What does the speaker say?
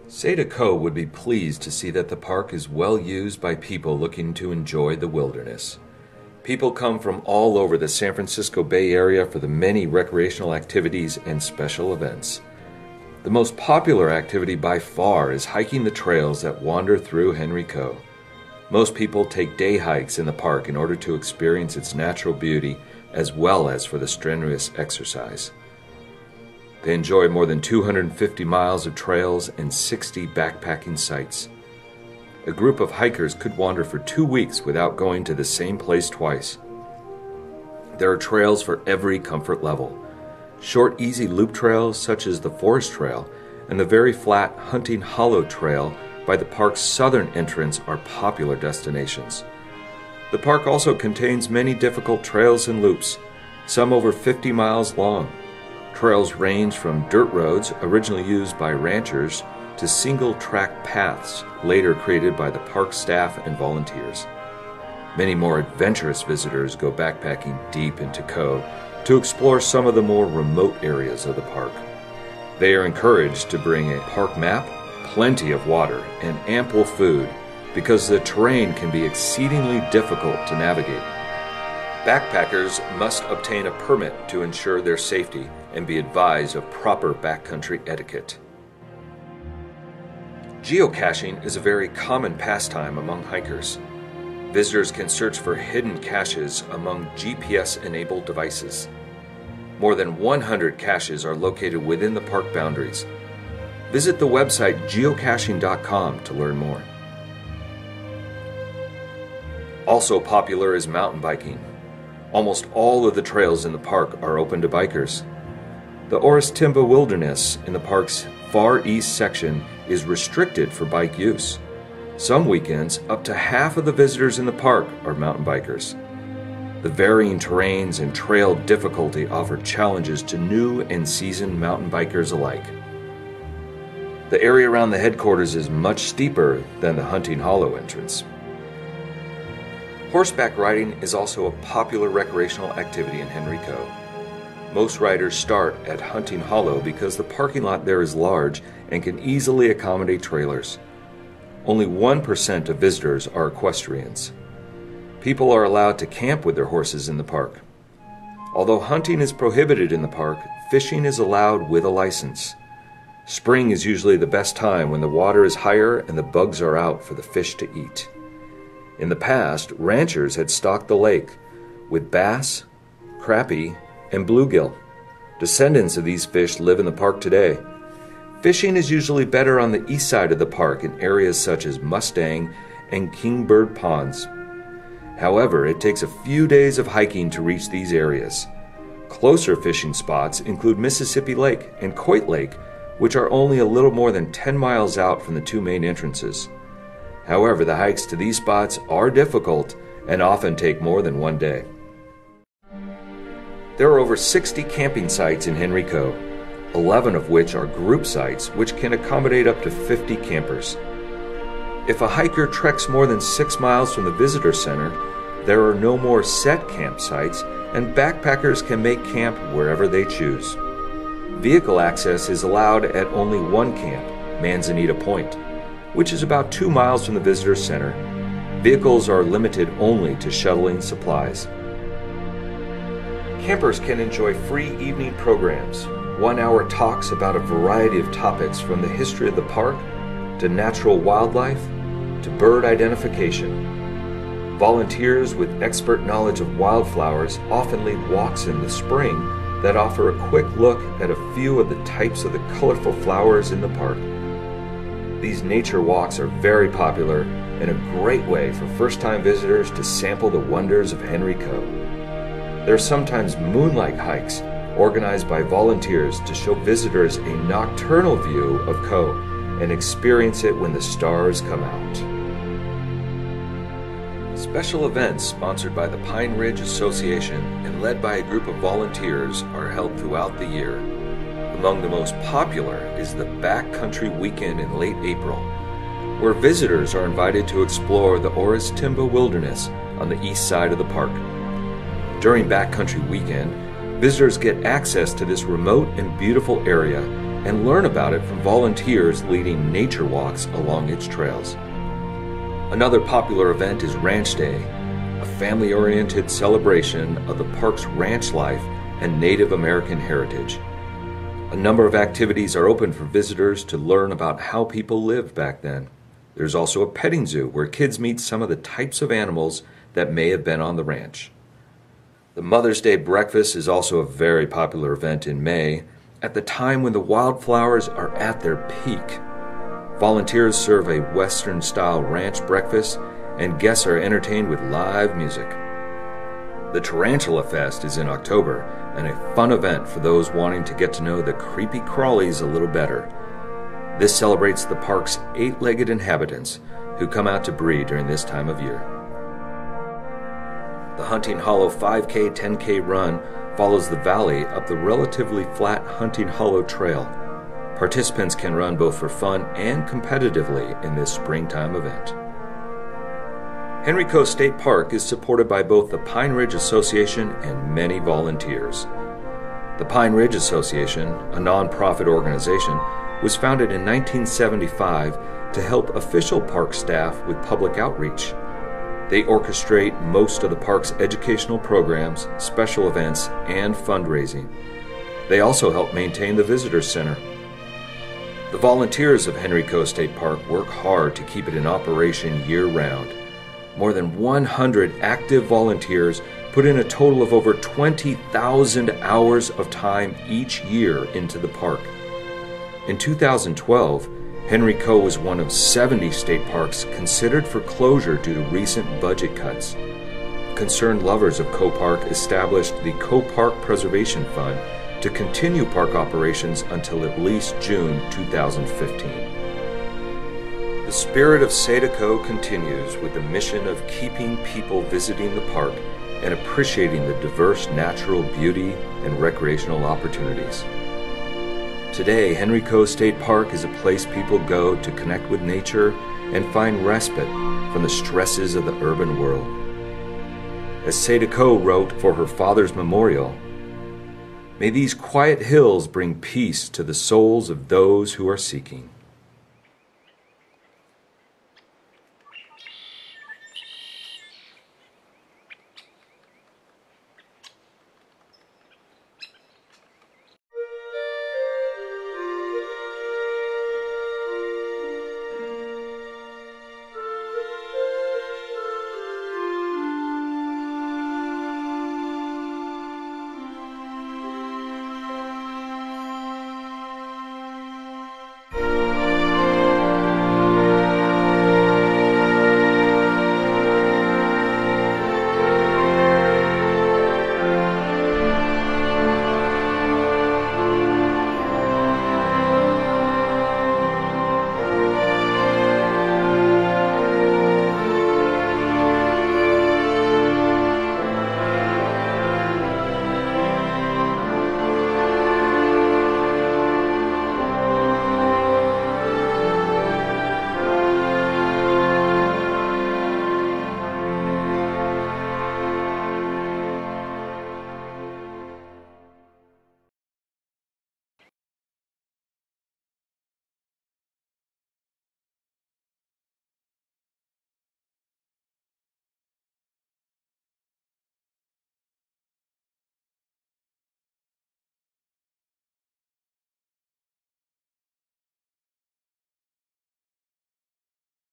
Seda Co. would be pleased to see that the park is well used by people looking to enjoy the wilderness. People come from all over the San Francisco Bay Area for the many recreational activities and special events. The most popular activity by far is hiking the trails that wander through Henry Co. Most people take day hikes in the park in order to experience its natural beauty as well as for the strenuous exercise. They enjoy more than 250 miles of trails and 60 backpacking sites. A group of hikers could wander for 2 weeks without going to the same place twice. There are trails for every comfort level. Short, easy loop trails such as the Forest Trail and the very flat Hunting Hollow Trail by the park's southern entrance are popular destinations. The park also contains many difficult trails and loops, some over 50 miles long. Trails range from dirt roads originally used by ranchers to single-track paths later created by the park staff and volunteers. Many more adventurous visitors go backpacking deep into Co. to explore some of the more remote areas of the park. They are encouraged to bring a park map, plenty of water, and ample food because the terrain can be exceedingly difficult to navigate. Backpackers must obtain a permit to ensure their safety and be advised of proper backcountry etiquette. Geocaching is a very common pastime among hikers. Visitors can search for hidden caches among GPS-enabled devices. More than 100 caches are located within the park boundaries. Visit the website geocaching.com to learn more. Also popular is mountain biking. Almost all of the trails in the park are open to bikers. The Timba Wilderness in the park's far east section is restricted for bike use. Some weekends, up to half of the visitors in the park are mountain bikers. The varying terrains and trail difficulty offer challenges to new and seasoned mountain bikers alike. The area around the headquarters is much steeper than the Hunting Hollow entrance. Horseback riding is also a popular recreational activity in Henry Co. Most riders start at Hunting Hollow because the parking lot there is large and can easily accommodate trailers. Only 1% of visitors are equestrians. People are allowed to camp with their horses in the park. Although hunting is prohibited in the park, fishing is allowed with a license. Spring is usually the best time when the water is higher and the bugs are out for the fish to eat. In the past, ranchers had stocked the lake with bass, crappie, and bluegill. Descendants of these fish live in the park today. Fishing is usually better on the east side of the park in areas such as Mustang and Kingbird Ponds. However, it takes a few days of hiking to reach these areas. Closer fishing spots include Mississippi Lake and Coit Lake, which are only a little more than 10 miles out from the two main entrances. However, the hikes to these spots are difficult and often take more than one day. There are over 60 camping sites in Henry Co., 11 of which are group sites which can accommodate up to 50 campers. If a hiker treks more than 6 miles from the visitor center, there are no more set campsites and backpackers can make camp wherever they choose. Vehicle access is allowed at only one camp, Manzanita Point, which is about 2 miles from the visitor center. Vehicles are limited only to shuttling supplies. Campers can enjoy free evening programs, 1-hour talks about a variety of topics from the history of the park, to natural wildlife, to bird identification. Volunteers with expert knowledge of wildflowers often lead walks in the spring that offer a quick look at a few of the types of the colorful flowers in the park. These nature walks are very popular and a great way for first-time visitors to sample the wonders of Henry Co. There are sometimes moonlight hikes organized by volunteers to show visitors a nocturnal view of Co. and experience it when the stars come out. Special events sponsored by the Pine Ridge Association and led by a group of volunteers are held throughout the year. Among the most popular is the Backcountry Weekend in late April, where visitors are invited to explore the Timba Wilderness on the east side of the park. During Backcountry Weekend, visitors get access to this remote and beautiful area and learn about it from volunteers leading nature walks along its trails. Another popular event is Ranch Day, a family-oriented celebration of the park's ranch life and Native American heritage. A number of activities are open for visitors to learn about how people lived back then. There's also a petting zoo where kids meet some of the types of animals that may have been on the ranch. The Mother's Day breakfast is also a very popular event in May, at the time when the wildflowers are at their peak. Volunteers serve a Western-style ranch breakfast, and guests are entertained with live music. The Tarantula Fest is in October, and a fun event for those wanting to get to know the creepy crawlies a little better. This celebrates the park's eight-legged inhabitants who come out to breed during this time of year. The Hunting Hollow 5K 10K run follows the valley up the relatively flat Hunting Hollow Trail. Participants can run both for fun and competitively in this springtime event. Henrico State Park is supported by both the Pine Ridge Association and many volunteers. The Pine Ridge Association, a nonprofit organization, was founded in 1975 to help official park staff with public outreach. They orchestrate most of the park's educational programs, special events, and fundraising. They also help maintain the Visitor Center. The volunteers of Henrico State Park work hard to keep it in operation year-round. More than 100 active volunteers put in a total of over 20,000 hours of time each year into the park. In 2012, Henrico was one of 70 state parks considered for closure due to recent budget cuts. Concerned lovers of Coe Park established the Coe Park Preservation Fund to continue park operations until at least June 2015. The spirit of Zydeco continues with the mission of keeping people visiting the park and appreciating the diverse natural beauty and recreational opportunities. Today, Henrico State Park is a place people go to connect with nature and find respite from the stresses of the urban world. As Zydeco wrote for her father's memorial, "May these quiet hills bring peace to the souls of those who are seeking."